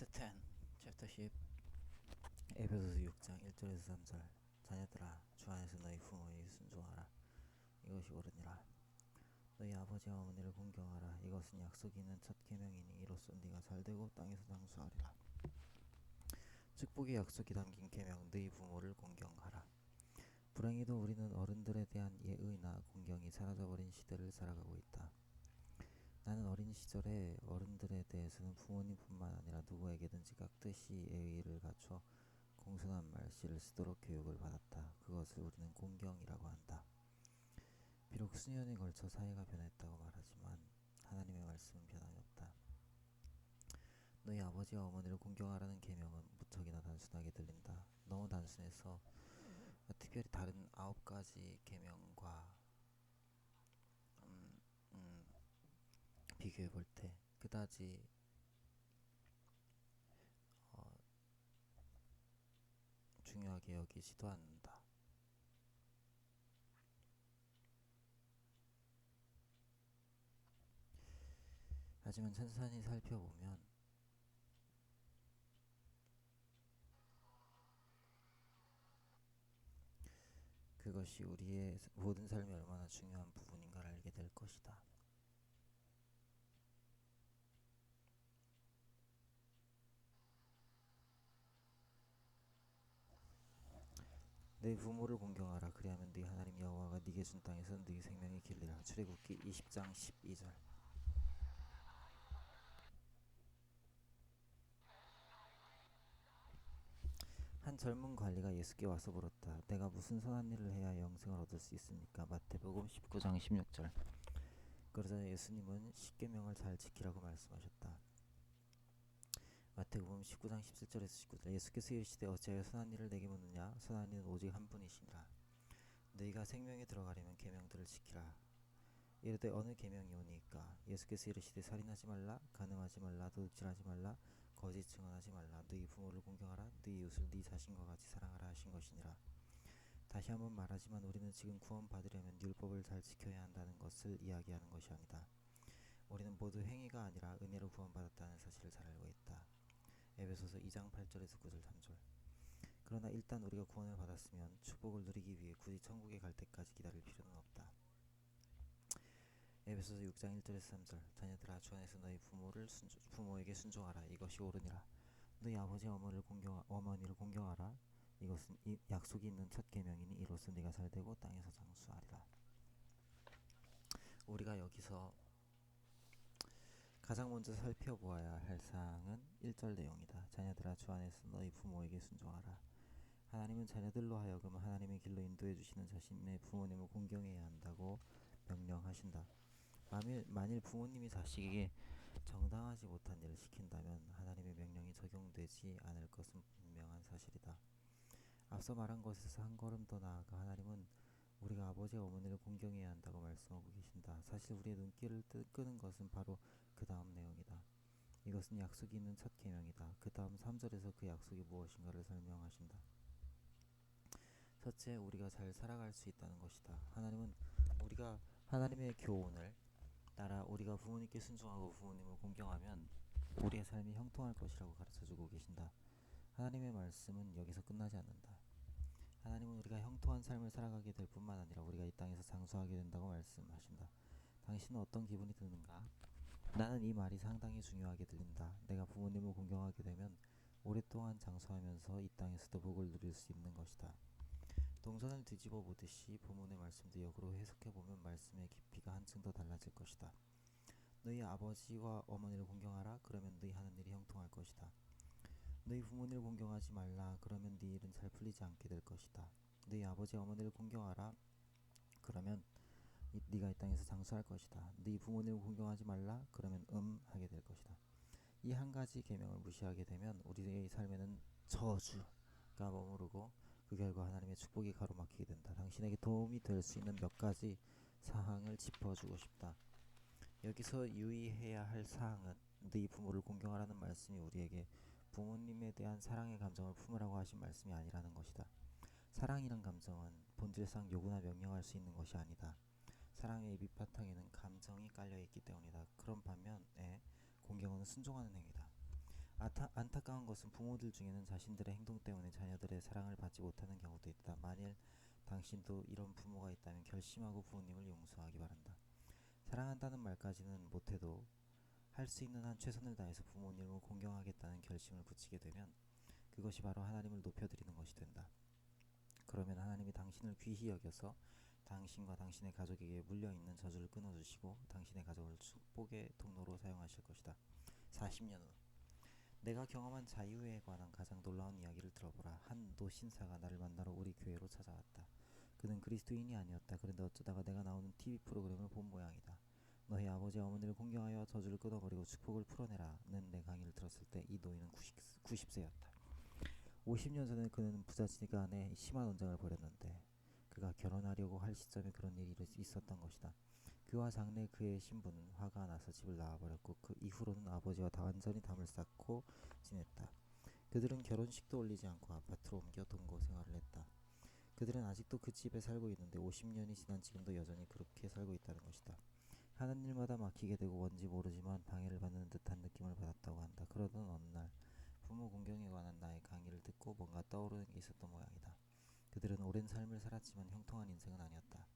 챕터 10 챕터 10 에베소서 6장 1절에서 3절. 자녀들아, 주 안에서 너희 부모에게 순종하라. 이것이 옳으니라. 너희 아버지와 어머니를 공경하라. 이것은 약속이 있는 첫 계명이니 이로써 네가 잘되고 땅에서 장수하리라. 축복의 약속이 담긴 계명, 너희 부모를 공경하라. 불행히도 우리는 어른들에 대한 예의나 공경이 사라져버린 시대를 살아가고 있다. 나는 어린 시절에 어른들에 대해서는 부모님뿐만 아니라 누구에게든지 깍듯이 예의를 갖춰 공손한 말씨를 쓰도록 교육을 받았다. 그것을 우리는 공경이라고 한다. 비록 수년에 걸쳐 사회가 변했다고 말하지만 하나님의 말씀은 변함이 없다. 너희 아버지와 어머니를 공경하라는 계명은 무척이나 단순하게 들린다. 너무 단순해서 특별히 다른 9가지 계명과 비교해 볼 때 그다지 중요하게 여기지도 않는다. 하지만 천천히 살펴보면 그것이 우리의 모든 삶에 얼마나 중요한 부분인가를 알게 될 것이다. 내 부모를 공경하라. 그리하면 네 하나님 여호와가 네게 준 땅에서 네 생명이 길리라. 출애굽기 20장 12절. 한 젊은 관리가 예수께 와서 물었다. 내가 무슨 선한 일을 해야 영생을 얻을 수 있습니까? 마태복음 19장 16절. 그러자 예수님은 십계명을 잘 지키라고 말씀하셨다. 마태복음 19장 17절에서 19절. 예수께서 이르시되 어찌하여 선한 일을 내게 묻느냐? 선한 이는 오직 한 분이시니라. 너희가 생명에 들어가려면 계명들을 지키라. 이르되 어느 계명이 오니까? 예수께서 이르시되 살인하지 말라, 간음하지 말라, 도둑질하지 말라, 거짓 증언하지 말라, 너희 부모를 공경하라, 너희 이웃을 네 자신과 같이 사랑하라 하신 것이니라. 다시 한번 말하지만 우리는 지금 구원받으려면 율법을 잘 지켜야 한다는 것을 이야기하는 것이 아니다. 우리는 모두 행위가 아니라 은혜로 구원받았다는 사실을 잘 알고 있다. 에베소서 2장 8절에서 9절 3절. 그러나 일단 우리가 구원을 받았으면 축복을 누리기 위해 굳이 천국에 갈 때까지 기다릴 필요는 없다. 에베소서 6장 1절에서 3절. 자녀들아, 주 안에서 너희 부모에게 순종하라. 이것이 옳으니라. 너희 아버지와 어머니를 공경하라. 이것은 약속이 있는 첫 계명이니 이로써 네가 잘되고 땅에서 장수하리라. 우리가 여기서 가장 먼저 살펴보아야 할 사항은 1절 내용이다. 자녀들아, 주 안에서 너희 부모에게 순종하라. 하나님은 자녀들로 하여금 하나님의 길로 인도해 주시는 자신의 부모님을 공경해야 한다고 명령하신다. 만일 부모님이 자식에게 정당하지 못한 일을 시킨다면 하나님의 명령이 적용되지 않을 것은 분명한 사실이다. 앞서 말한 것에서 한 걸음 더 나아가 하나님은 우리가 아버지와 어머니를 공경해야 한다고 말씀하고 계신다. 사실 우리의 눈길을 끄는 것은 바로 그 다음 내용이다. 이것은 약속이 있는 첫 계명이다. 그 다음 3절에서 그 약속이 무엇인가를 설명하신다. 첫째, 우리가 잘 살아갈 수 있다는 것이다. 하나님은 우리가 하나님의 교훈을 따라 우리가 부모님께 순종하고 부모님을 공경하면 우리의 삶이 형통할 것이라고 가르쳐주고 계신다. 하나님의 말씀은 여기서 끝나지 않는다. 하나님은 우리가 형통한 삶을 살아가게 될 뿐만 아니라 우리가 이 땅에서 장수하게 된다고 말씀하신다. 당신은 어떤 기분이 드는가? 나는 이 말이 상당히 중요하게 들린다. 내가 부모님을 공경하게 되면 오랫동안 장수하면서 이 땅에서도 복을 누릴 수 있는 것이다. 동전을 뒤집어 보듯이 본문의 말씀도 역으로 해석해보면 말씀의 깊이가 한층 더 달라질 것이다. 너희 아버지와 어머니를 공경하라. 그러면 너희 하는 일이 형통할 것이다. 너희 부모님을 공경하지 말라. 그러면 네 일은 잘 풀리지 않게 될 것이다. 너희 아버지와 어머니를 공경하라. 그러면 네가 이 땅에서 장수할 것이다. 너희 부모님을 공경하지 말라. 그러면 하게 될 것이다. 이 한 가지 계명을 무시하게 되면 우리의 삶에는 저주가 머무르고 그 결과 하나님의 축복이 가로막히게 된다. 당신에게 도움이 될 수 있는 몇 가지 사항을 짚어주고 싶다. 여기서 유의해야 할 사항은 너희 부모를 공경하라는 말씀이 우리에게 부모님에 대한 사랑의 감정을 품으라고 하신 말씀이 아니라는 것이다. 사랑이란 감정은 본질상 요구나 명령할 수 있는 것이 아니다. 사랑의 밑바탕에는 감정이 깔려있기 때문이다. 그런 반면에 공경은 순종하는 행위다. 안타까운 것은 부모들 중에는 자신들의 행동 때문에 자녀들의 사랑을 받지 못하는 경우도 있다. 만일 당신도 이런 부모가 있다면 결심하고 부모님을 용서하기 바란다. 사랑한다는 말까지는 못해도 할 수 있는 한 최선을 다해서 부모님을 공경하겠다는 결심을 굳히게 되면 그것이 바로 하나님을 높여드리는 것이 된다. 그러면 하나님이 당신을 귀히 여겨서 당신과 당신의 가족에게 물려있는 저주를 끊어주시고 당신의 가족을 축복의 통로로 사용하실 것이다. 40년 후 내가 경험한 자유에 관한 가장 놀라운 이야기를 들어보라. 한 노신사가 나를 만나러 우리 교회로 찾아왔다. 그는 그리스도인이 아니었다. 그런데 어쩌다가 내가 나오는 TV 프로그램을 본 모양이다. 너희 아버지와 어머니를 공경하여 저주를 끊어버리고 축복을 풀어내라는 내 강의를 들었을 때 이 노인은 90세였다. 50년 전에 그는 부잣집 안에 심한 원장을 벌였는데 그가 결혼하려고 할 시점에 그런 일이 있었던 것이다. 그와 장래 그의 신부는 화가 나서 집을 나와버렸고 그 이후로는 아버지와 완전히 담을 쌓고 지냈다. 그들은 결혼식도 올리지 않고 아파트로 옮겨 동거 생활을 했다. 그들은 아직도 그 집에 살고 있는데 50년이 지난 지금도 여전히 그렇게 살고 있다는 것이다. 하는 일마다 막히게 되고 뭔지 모르지만 방해를 받는 듯한 느낌을 받았다고 한다. 그러던 어느 날 부모 공경에 관한 나의 강의를 듣고 뭔가 떠오르는 게 있었던 모양이다. 그들은 오랜 삶을 살았지만 형통한 인생은 아니었다.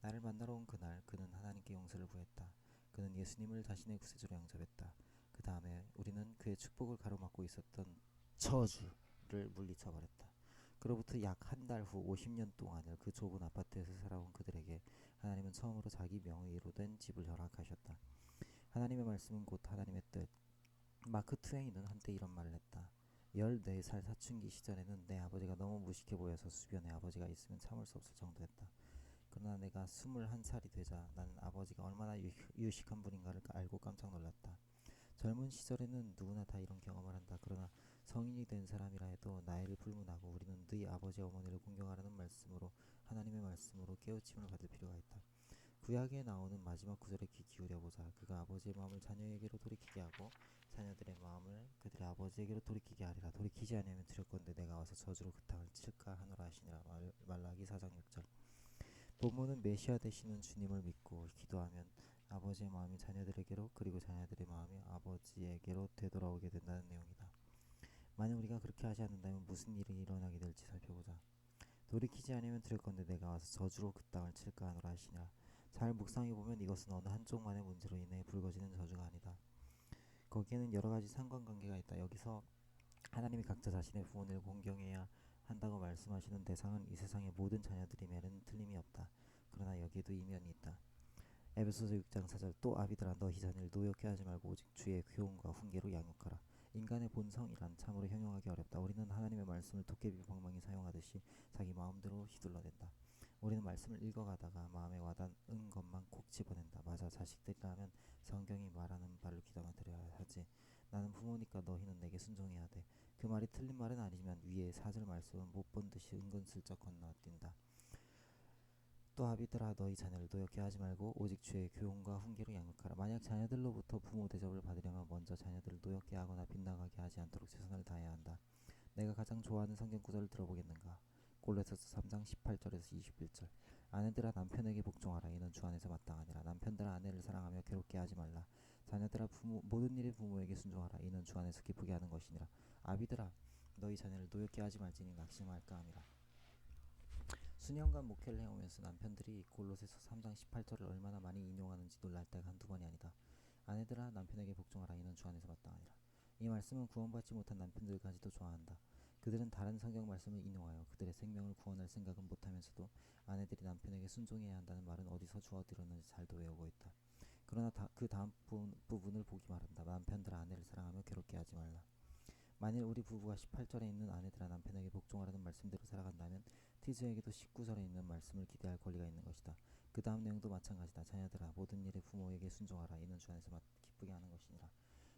나를 만나러 온 그날 그는 하나님께 용서를 구했다. 그는 예수님을 자신의 구세주로 영접했다. 그 다음에 우리는 그의 축복을 가로막고 있었던 저주를 물리쳐버렸다. 그로부터 약 한 달 후 50년 동안을 그 좁은 아파트에서 살아온 그들에게 하나님은 처음으로 자기 명의로 된 집을 허락하셨다. 하나님의 말씀은 곧 하나님의 뜻. 마크 트웨인은 한때 이런 말을 했다. 14살 사춘기 시절에는 내 아버지가 너무 무식해 보여서 주변에 아버지가 있으면 참을 수 없을 정도였다. 그러나 내가 21살이 되자 나는 아버지가 얼마나 유식한 분인가를 알고 깜짝 놀랐다. 젊은 시절에는 누구나 다 이런 경험을 한다. 그러나 성인이 된 사람이라 해도 나이를 불문하고 우리는 네 아버지 어머니를 공경하라는 말씀으로 하나님의 말씀으로 깨우침을 받을 필요가 있다. 구약에 나오는 마지막 구절에 귀 기울여보자. 그가 아버지의 마음을 자녀에게로 돌이키게 하고 자녀들의 마음을 그들의 아버지에게로 돌이키게 하리라. 돌이키지 아니하면 두렵건대 내가 와서 저주로 그 땅을 칠까 하노라 하시니라. 말라기 4장 6절. 본문은 메시아 되시는 주님을 믿고 기도하면 아버지의 마음이 자녀들에게로 그리고 자녀들의 마음이 아버지에게로 되돌아오게 된다는 내용이다. 만약 우리가 그렇게 하지 않는다면 무슨 일이 일어나게 될지 살펴보자. 돌이키지 않으면 두렵건대 내가 와서 저주로 그 땅을 칠까 하노라 하시니라. 잘 묵상해보면 이것은 어느 한쪽만의 문제로 인해 불거지는 저주가 아니다. 거기에는 여러 가지 상관관계가 있다. 여기서 하나님이 각자 자신의 부모님을 공경해야 한다고 말씀하시는 대상은 이 세상의 모든 자녀들임에는 틀림이 없다. 그러나 여기에도 이면이 있다. 에베소서 6장 4절 또 아비들아 너희 자녀를 노엽게 하지 말고 오직 주의 교훈과 훈계로 양육하라. 인간의 본성이란 참으로 형용하기 어렵다. 우리는 하나님의 말씀을 도깨비 방망이 사용하듯이 자기 마음대로 휘둘러댄다. 우리는 말씀을 읽어가다가 마음에 와닿은 것만 콕 집어낸다. 맞아, 자식들이라면 성경이 말하는 바를 귀담아 들어야 하지. 나는 부모니까 너희는 내게 순종해야 돼. 그 말이 틀린 말은 아니지만 위에 4절 말씀은 못 본 듯이 은근슬쩍 건너뛴다. 또 아비들아 너희 자녀를 노엽게 하지 말고 오직 주의 교훈과 훈계로 양육하라. 만약 자녀들로부터 부모 대접을 받으려면 먼저 자녀들을 노엽게 하거나 빗나가게 하지 않도록 최선을 다해야 한다. 내가 가장 좋아하는 성경 구절을 들어보겠는가? 골로새서 3장 18절에서 21절. 아내들아 남편에게 복종하라. 이는 주 안에서 마땅하니라. 남편들아 아내를 사랑하며 괴롭게 하지 말라. 자녀들아 모든 일에 부모에게 순종하라. 이는 주 안에서 기쁘게 하는 것이니라. 아비들아 너희 자녀를 노엽게 하지 말지니 낙심할까 함이라. 수년간 목회를 해오면서 남편들이 골로새서 3장 18절을 얼마나 많이 인용하는지 놀랄 때가 한두 번이 아니다. 아내들아 남편에게 복종하라. 이는 주 안에서 마땅하니라. 이 말씀은 구원받지 못한 남편들까지도 좋아한다. 그들은 다른 성경 말씀을 인용하여 그들의 생명을 구원할 생각은 못하면서도 아내들이 남편에게 순종해야 한다는 말은 어디서 주워들었는지 잘도 외우고 있다. 그러나 그 다음 부분을 보기 바란다. 남편들아 아내를 사랑하며 괴롭게 하지 말라. 만일 우리 부부가 18절에 있는 아내들아 남편에게 복종하라는 말씀대로 살아간다면 티즈에게도 19절에 있는 말씀을 기대할 권리가 있는 것이다. 그 다음 내용도 마찬가지다. 자녀들아 모든 일에 부모에게 순종하라. 이는 주 안에서 기쁘게 하는 것이니라.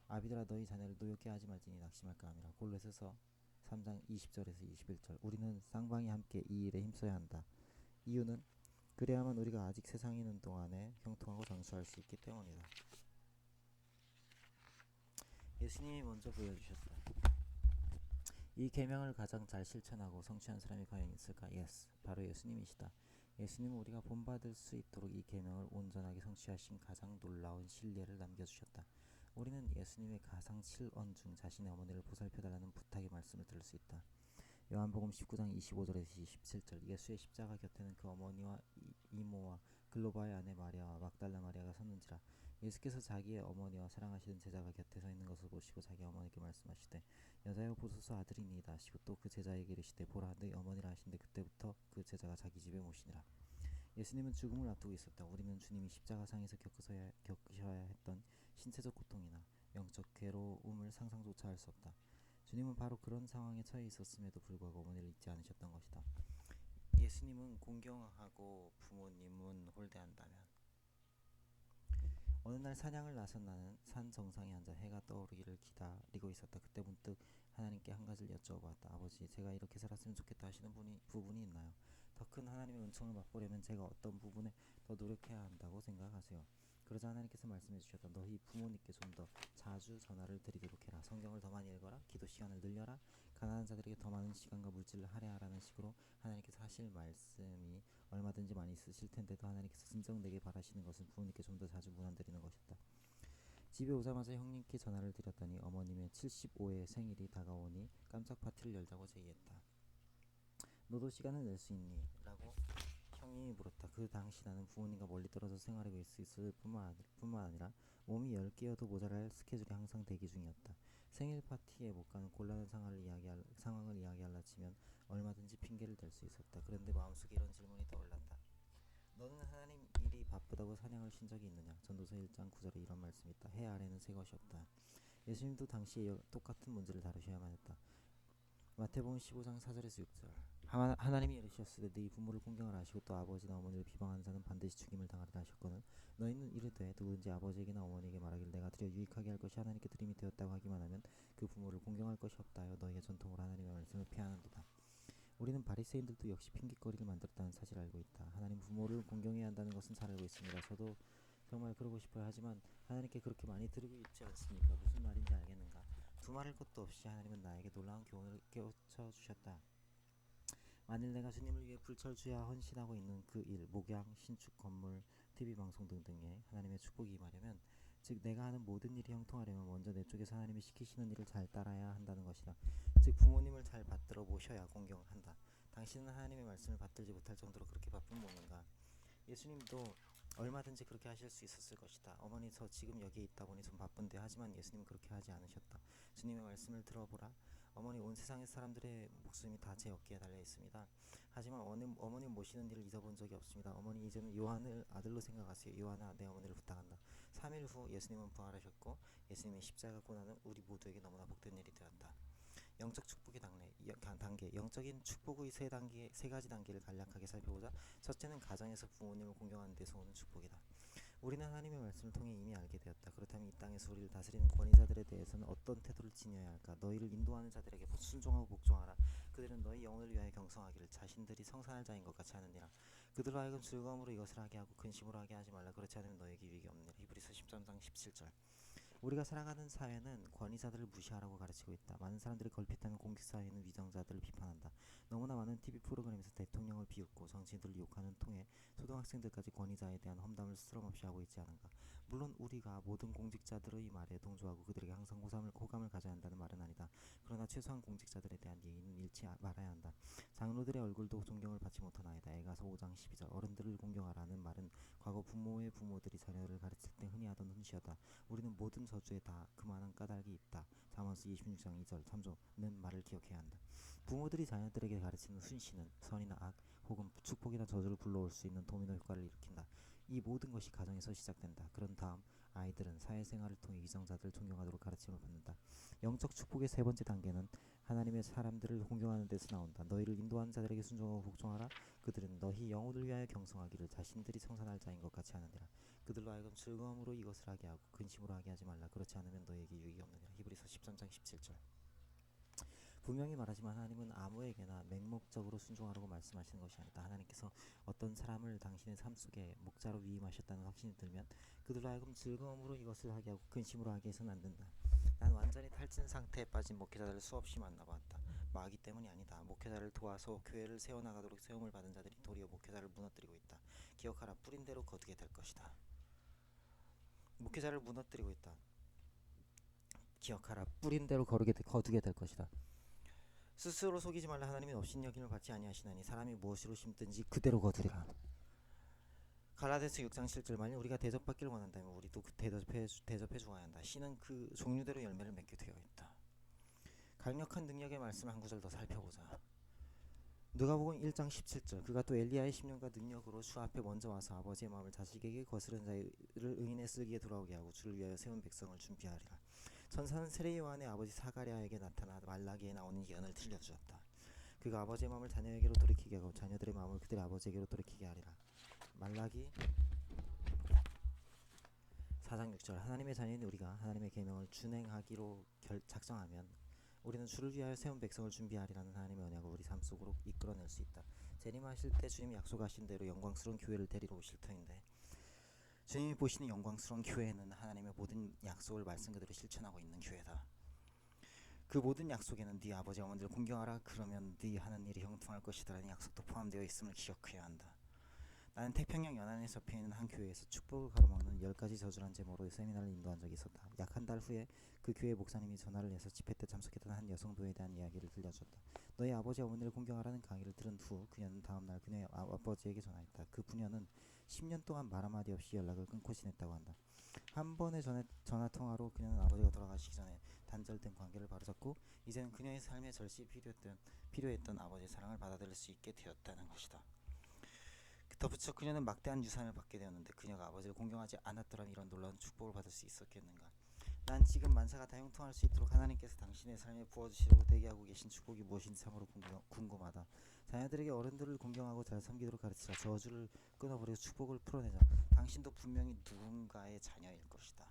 아비들아 너희 자녀를 노엽게 하지 말지니 낙심할까 함이라. 골로새서 3장 20절에서 21절. 우리는 쌍방이 함께 이 일에 힘써야 한다. 이유는 그래야만 우리가 아직 세상에 있는 동안에 형통하고 장수할 수 있기 때문이다. 예수님이 먼저 보여주셨다. 이 계명을 가장 잘 실천하고 성취한 사람이 과연 있을까? Yes, 바로 예수님이시다. 예수님은 우리가 본받을 수 있도록 이 계명을 온전하게 성취하신 가장 놀라운 신뢰를 남겨주셨다. 우리는 예수님의 가상 7언 중 자신의 어머니를 보살펴달라는 부탁의 말씀을 들을 수 있다. 요한복음 19장 25절에서 27절. 예수의 십자가 곁에는 그 어머니와 이모와 글로바의 아내 마리아와 막달라 마리아가 섰는지라. 예수께서 자기의 어머니와 사랑하시는 제자가 곁에 서 있는 것을 보시고 자기 어머니께 말씀하시되 여자여 보소서 아들이니이다 하시고 또 그 제자에게 이르시되 보라 너희 어머니라 하신데 그때부터 그 제자가 자기 집에 모시니라. 예수님은 죽음을 앞두고 있었다. 우리는 주님이 십자가상에서 겪으셔야 했던 신체적 고통이나 영적 괴로움을 상상조차 할 수 없다. 주님은 바로 그런 상황에 처해 있었음에도 불구하고 어머니를 잊지 않으셨던 것이다. 예수님은 공경하고 부모님은 홀대한다면 어느 날 사냥을 나선 나는 산 정상에 앉아 해가 떠오르기를 기다리고 있었다. 그때 문득 하나님께 한 가지를 여쭤보았다. 아버지, 제가 이렇게 살았으면 좋겠다 하시는 부분이 있나요? 더 큰 하나님의 은총을 맛보려면 제가 어떤 부분에 더 노력해야 한다고 생각하세요? 그러자 하나님께서 말씀해 주셨다. 너희 부모님께 좀 더 자주 전화를 드리도록 해라. 성경을 더 많이 읽어라. 기도 시간을 늘려라. 가난한 자들에게 더 많은 시간과 물질을 할애하라는 식으로 하나님께서 하실 말씀이 얼마든지 많이 있으실 텐데도 하나님께서 진정 내게 바라시는 것은 부모님께 좀 더 자주 문안드리는 것이다. 집에 오자마자 형님께 전화를 드렸더니 어머님의 75회 생일이 다가오니 깜짝 파티를 열자고 제의했다. 너도 시간을 낼 수 있니? 라고 형님이 물었다. 그 당시 나는 부모님과 멀리 떨어져 생활하고 있을 뿐만 아니라 몸이 10개여도 모자랄 스케줄이 항상 대기 중이었다. 생일 파티에 못 가는 곤란한 상황을 이야기하려 치면 얼마든지 핑계를 댈 수 있었다. 그런데 마음속에 이런 질문이 떠올랐다. 너는 하나님 일이 바쁘다고 사냥을 쉰 적이 있느냐? 전도서 1장 9절에 이런 말씀이 있다. 해 아래는 새 것이 없다. 예수님도 당시에 똑같은 문제를 다루셔야만 했다. 마태복음 15장 4절에서 6절. 하나님이 이르셨으되 네 부모를 공경하라 하시고 또 아버지나 어머니를 비방하는 자는 반드시 죽임을 당하리라 하셨거늘 너희는 이르되 누구든지 아버지에게나 어머니에게 말하기를 내가 드려 유익하게 할 것이 하나님께 드림이 되었다고 하기만 하면 그 부모를 공경할 것이 없다 하여 너희의 전통으로 하나님의 말씀을 폐하는도다. 우리는 바리새인들도 역시 핑계거리를 만들었다는 사실을 알고 있다. 하나님 부모를 공경해야 한다는 것은 잘 알고 있습니다. 저도 정말 그러고 싶어요. 하지만 하나님께 그렇게 많이 들고 있지 않습니까? 무슨 말인지 알겠는가? 두말할 것도 없이 하나님은 나에게 놀라운 교훈을 깨우쳐 주셨다. 만일 내가 주님을 위해 불철주야 헌신하고 있는 그 일, 목양, 신축, 건물, TV방송 등등에 하나님의 축복이 임하려면 즉 내가 하는 모든 일이 형통하려면 먼저 내 쪽에서 하나님이 시키시는 일을 잘 따라야 한다는 것이다. 즉 부모님을 잘 받들어 모셔야 공경한다. 당신은 하나님의 말씀을 받들지 못할 정도로 그렇게 바쁜 몸인가? 예수님도 얼마든지 그렇게 하실 수 있었을 것이다. 어머니 저 지금 여기에 있다 보니 좀 바쁜데 하지만 예수님은 그렇게 하지 않으셨다. 주님의 말씀을 들어보라. 어머니 온 세상의 사람들의 목숨이 다 제 어깨에 달려 있습니다. 하지만 어머니 모시는 일을 잊어본 적이 없습니다. 어머니 이제는 요한을 아들로 생각하세요. 요한아 내 어머니를 부탁한다. 3일 후 예수님은 부활하셨고 예수님의 십자가 고난은 우리 모두에게 너무나 복된 일이 되었다. 영적 축복의 단계, 영적인 축복의 세 가지 단계를 간략하게 살펴보자. 첫째는 가정에서 부모님을 공경하는 데서 오는 축복이다. 우리는 하나님의 말씀을 통해 이미 알게 되었다. 그렇다면 이 땅에서 우리를 다스리는 권위자들에 대해서는 어떤 태도를 지녀야 할까? 너희를 인도하는 자들에게 순종하고 복종하라. 그들은 너희 영혼을 위하여 경성하기를 자신들이 성산할 자인 것 같이 하느니라. 그들로 하여금 즐거움으로 이것을 하게 하고 근심으로 하게 하지 말라. 그렇지 않으면 너에게 유익이 없느니라. 히브리서 13장 17절. 우리가 살아가는 사회는 권위자들을 무시하라고 가르치고 있다. 많은 사람들이 걸핏하면 공직사회는 위정자들을 비판한다. 너무나 많은 TV 프로그램에서 대통령을 비웃고 정치인들을 욕하는 통해 초등학생들까지 권위자에 대한 험담을 스스럼없이 하고 있지 않은가. 물론 우리가 모든 공직자들의 말에 동조하고 그들에게 항상 호감을 가져야 한다는 말은 아니다. 그러나 최소한 공직자들에 대한 예의는 잃지 말아야 한다. 장로들의 얼굴도 존경을 받지 못하나이다. 에가서 5장 12절. 어른들을 공경하라는 말은 과거 부모의 부모들이 자녀를 가르칠 때 흔히 하던 훈시였다. 우리는 모든 저주에 다 그만한 까닭이 있다. 잠언서 26장 2절 3조는 말을 기억해야 한다. 부모들이 자녀들에게 가르치는 훈시는 선이나 악 혹은 축복이나 저주를 불러올 수 있는 도미노 효과를 일으킨다. 이 모든 것이 가정에서 시작된다. 그런 다음 아이들은 사회생활을 통해 위정자들을 존경하도록 가르침을 받는다. 영적 축복의 세 번째 단계는 하나님의 사람들을 공경하는 데서 나온다. 너희를 인도하는 자들에게 순종하고 복종하라. 그들은 너희 영혼을 위하여 경성하기를 자신들이 성산할 자인 것 같이 하느니라. 그들로 하여금 즐거움으로 이것을 하게 하고 근심으로 하게 하지 말라. 그렇지 않으면 너희에게 유익이 없느니라. 히브리서 13장 17절. 분명히 말하지만 하나님은 아무에게나 맹목적으로 순종하라고 말씀하시는 것이 아니다. 하나님께서 어떤 사람을 당신의 삶 속에 목자로 위임하셨다는 확신이 들면 그들로 하여금 즐거움으로 이것을 하게 하고 근심으로 하게 해서는 안 된다. 난 완전히 탈진 상태에 빠진 목회자들을 수없이 만나봤다. 마귀 때문이 아니다. 목회자를 도와서 교회를 세워나가도록 세움을 받은 자들이 도리어 목회자를 무너뜨리고 있다. 기억하라. 뿌린 대로 거두게 될 것이다. 목회자를 무너뜨리고 있다. 기억하라. 뿌린 대로 거두게 될 것이다. 스스로 속이지 말라. 하나님은 업신여김을 받지 아니하시나니 사람이 무엇으로 심든지 그대로 거두리라. 갈라디아서 6장 7절. 만일 우리가 대접받기를 원한다면 우리도 그 대접해 주어야 한다. 씨는 그 종류대로 열매를 맺게 되어 있다. 강력한 능력의 말씀을 한 구절 더 살펴보자. 누가복음 1장 17절. 그가 또 엘리야의 심령과 능력으로 주 앞에 먼저 와서 아버지의 마음을 자식에게 거스른 자를 의인의 쓸기에 돌아오게 하고 주를 위하여 세운 백성을 준비하리라. 천사는 세례 요한의 아버지 사가랴에게 나타나 말라기에 나오는 예언을 들려주었다. 그가 아버지의 마음을 자녀에게로 돌이키게 하고 자녀들의 마음을 그들의 아버지에게로 돌이키게 하리라. 말라기 4장 6절. 하나님의 자녀인 우리가 하나님의 계명을 준행하기로 작정하면 우리는 주를 위하여 세운 백성을 준비하리라는 하나님의 언약을 우리 삶 속으로 이끌어낼 수 있다. 재림하실 때 주님이 약속하신 대로 영광스러운 교회를 데리러 오실 터인데, 주님이 보시는 영광스러운 교회는 하나님의 모든 약속을 말씀 그대로 실천하고 있는 교회다. 그 모든 약속에는 네 아버지 어머니를 공경하라, 그러면 네 하는 일이 형통할 것이다라는 약속도 포함되어 있음을 기억해야 한다. 나는 태평양 연안에 접해있는 한 교회에서 축복을 가로막는 10가지 저주란 제목으로 세미나를 인도한 적이 있었다. 약 한 달 후에 그 교회 목사님이 전화를 해서 집회 때 참석했던 한 여성도에 대한 이야기를 들려줬다. 너희 아버지 어머니를 공경하라는 강의를 들은 후 그녀는 다음날 그녀의 아버지에게 전화했다. 그 부녀는 10년 동안 말 한마디 없이 연락을 끊고 지냈다고 한다. 한 번의 전화통화로 그녀는 아버지가 돌아가시기 전에 단절된 관계를 바로잡고 이제는 그녀의 삶에 절실히 필요했던 아버지의 사랑을 받아들일 수 있게 되었다는 것이다. 덧붙여 그녀는 막대한 유산을 받게 되었는데 그녀가 아버지를 공경하지 않았더라면 이런 놀라운 축복을 받을 수 있었겠는가. 난 지금 만사가 다 형통할 수 있도록 하나님께서 당신의 삶에 부어주시려고 대기하고 계신 축복이 무엇인지 참으로 궁금하다. 자녀들에게 어른들을 공경하고 잘 섬기도록 가르치라. 저주를 끊어버리고 축복을 풀어내자. 당신도 분명히 누군가의 자녀일 것이다.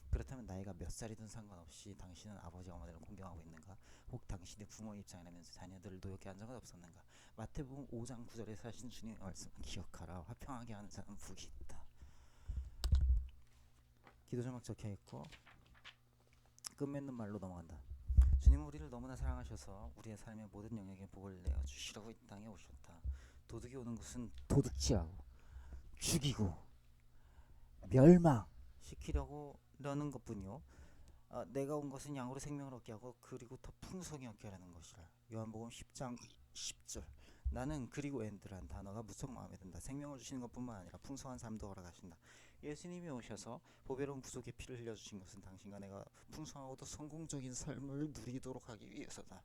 그렇다면 나이가 몇 살이든 상관없이 당신은 아버지 어머니를 공경하고 있는가? 혹 당신의 부모 입장이라면서 자녀들을 노엽게 한 적은 없었는가? 마태복음 5장 9절에서 하신 주님의 말씀을 기억하라. 화평하게 하는 자는 복이 있다. 기도 제목 적혀있고 끝맺는 말로 넘어간다. 주님은 우리를 너무나 사랑하셔서 우리의 삶의 모든 영역에 복을 내어 주시려고 이 땅에 오셨다. 도둑이 오는 것은 도둑질하고 죽이고 멸망시키려고 러는 것뿐이요, 내가 온 것은 양으로 생명을 얻게 하고 그리고 더 풍성히 얻게 하라는 것이라. 요한복음 10장 10절. 나는 그리고 엔드란 단어가 무척 마음에 든다. 생명을 주시는 것뿐만 아니라 풍성한 삶도 허락하신다. 예수님이 오셔서 보배로운 구속의 피를 흘려주신 것은 당신과 내가 풍성하고도 성공적인 삶을 누리도록 하기 위해서다.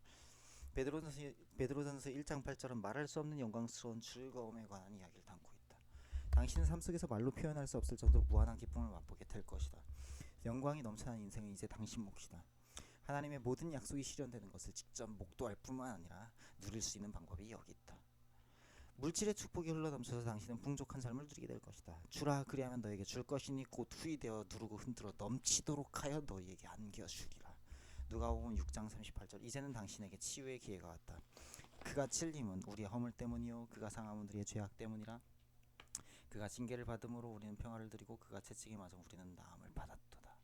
베드로전서 1장 8절은 말할 수 없는 영광스러운 즐거움에 관한 이야기를 담고 있다. 당신은 삶 속에서 말로 표현할 수 없을 정도로 무한한 기쁨을 맛보게 될 것이다. 영광이 넘쳐나는 인생은 이제 당신 몫이다. 하나님의 모든 약속이 실현되는 것을 직접 목도할 뿐만 아니라 누릴 수 있는 방법이 여기 있다. 물질의 축복이 흘러넘쳐서 당신은 풍족한 삶을 누리게 될 것이다. 주라, 그리하면 너에게 줄 것이니 곧 후이되어 누르고 흔들어 넘치도록 하여 너희에게 안겨주리라. 누가복음 6장 38절. 이제는 당신에게 치유의 기회가 왔다. 그가 찔림은 우리의 허물 때문이요 그가 상함은 우리의 죄악 때문이라. 그가 징계를 받음으로 우리는 평화를 누리고 그가 채찍에 맞아 우리는 나음을 받았도다.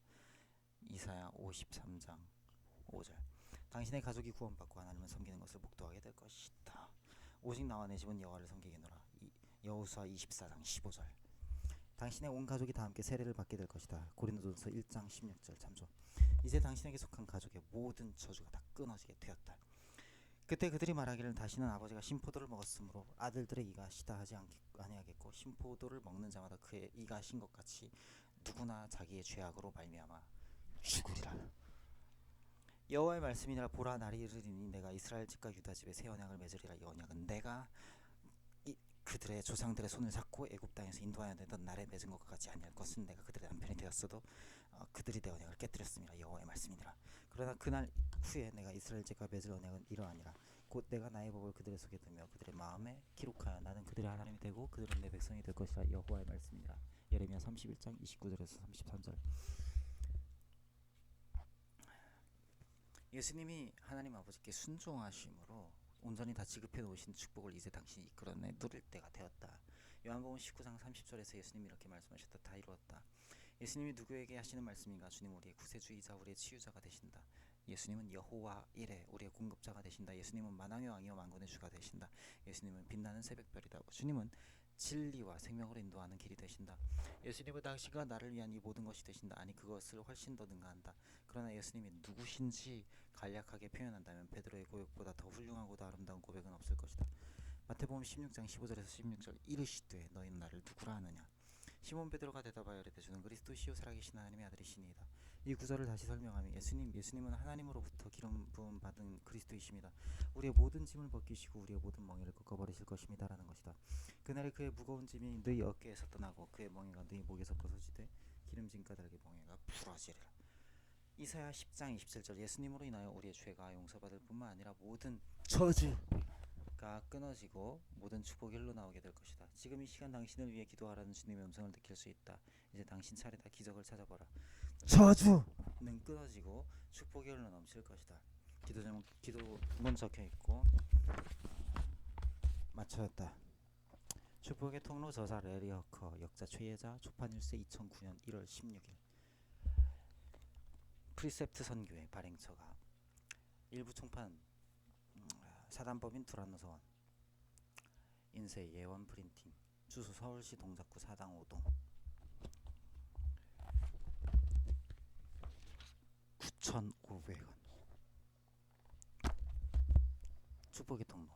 이사야 53장 5절. 당신의 가족이 구원받고 하나님을 섬기는 것을 목도하게 될 것이다. 오직 나와 내 집은 여호와를 섬기겠노라. 여호수아 24장 15절. 당신의 온 가족이 다 함께 세례를 받게 될 것이다. 고린도전서 1장 16절 참조. 이제 당신에게 속한 가족의 모든 저주가 다 끊어지게 되었다. 그때 그들이 말하기를 다시는 아버지가 신포도를 먹었으므로 아들들의 이가 시다 하지 아니하겠고 신포도를 먹는 자마다 그의 이가 신 것 같이 누구나 자기의 죄악으로 말미암아 죽으리라. 여호와의 말씀이니라. 보라, 날이 이르리니 내가 이스라엘 집과 유다 집에 새 언약을 맺으리라. 이 언약은 내가 그들의 조상들의 손을 잡고 애굽 땅에서 인도하여 내던 날에 맺은 것과 같이 아니할 것은 내가 그들의 남편이 되었어도 그들이 내 언약을 깨뜨렸음이라. 여호와의 말씀이니라. 그러나 그날 후에 내가 이스라엘 집과 맺을 언약은 이러하니라. 곧 내가 나의 법을 그들의 속에 두며 그들의 마음에 기록하여 나는 그들의 하나님이 되고 그들은 내 백성이 될 것이라. 여호와의 말씀이니라. 예레미야 31장 29절에서 33절. 예수님이 하나님 아버지께 순종하심으로 온전히 다 지급해 놓으신 축복을 이제 당신이 이끌어내 누릴 때가 되었다. 요한복음 19장 30절에서 예수님이 이렇게 말씀하셨다. 다 이루었다. 예수님이 누구에게 하시는 말씀인가? 주님 우리의 구세주이자 우리의 치유자가 되신다. 예수님은 여호와 이레 우리의 공급자가 되신다. 예수님은 만왕의 왕이요 만군의 주가 되신다. 예수님은 빛나는 새벽별이다. 주님은 진리와 생명으로 인도하는 길이 되신다. 예수님은 당신과 나를 위한 이 모든 것이 되신다. 아니 그것을 훨씬 더 능가한다. 그러나 예수님이 누구신지 간략하게 표현한다면 베드로의 고백보다 더 훌륭하고도 아름다운 고백은 없을 것이다. 마태복음 16장 15절에서 16절 이르시되 너희는 나를 누구라 하느냐. 시몬 베드로가 대답하여 이르되 주는 그리스도시요 살아계신 하나님의 아들이시니이다. 이 구절을 다시 설명하면 예수님은 하나님으로부터 기름 부음 받은 그리스도이십니다. 우리의 모든 짐을 벗기시고 우리의 모든 멍에를 꺾어버리실 것입니다라는 것이다. 그날에 그의 무거운 짐이 너희 어깨에서 떠나고 그의 멍에가 너희 목에서 벗어지되 기름진 까닭의 멍에가 풀어지리라. 이사야 10장 27절 예수님으로 인하여 우리의 죄가 용서받을 뿐만 아니라 모든 저주가 끊어지고 모든 축복이 흘러나오게 될 것이다. 지금 이 시간 당신을 위해 기도하라는 주님의 음성을 느낄 수 있다. 이제 당신 차례다. 기적을 찾아보라. 저주는 끊어지고 축복이 흘러넘칠 것이다. 기도문 적혀있고 맞춰졌다. 축복의 통로 저자 레리 허커, 역자 최예자, 초판일세 2009년 1월 16일. 프리셉트 선교회 발행처가 일부 총판 사단법인 두란노서원 인쇄 예원 프린팅 주소 서울시 동작구 사당 5동 9,500원. 축복의 통로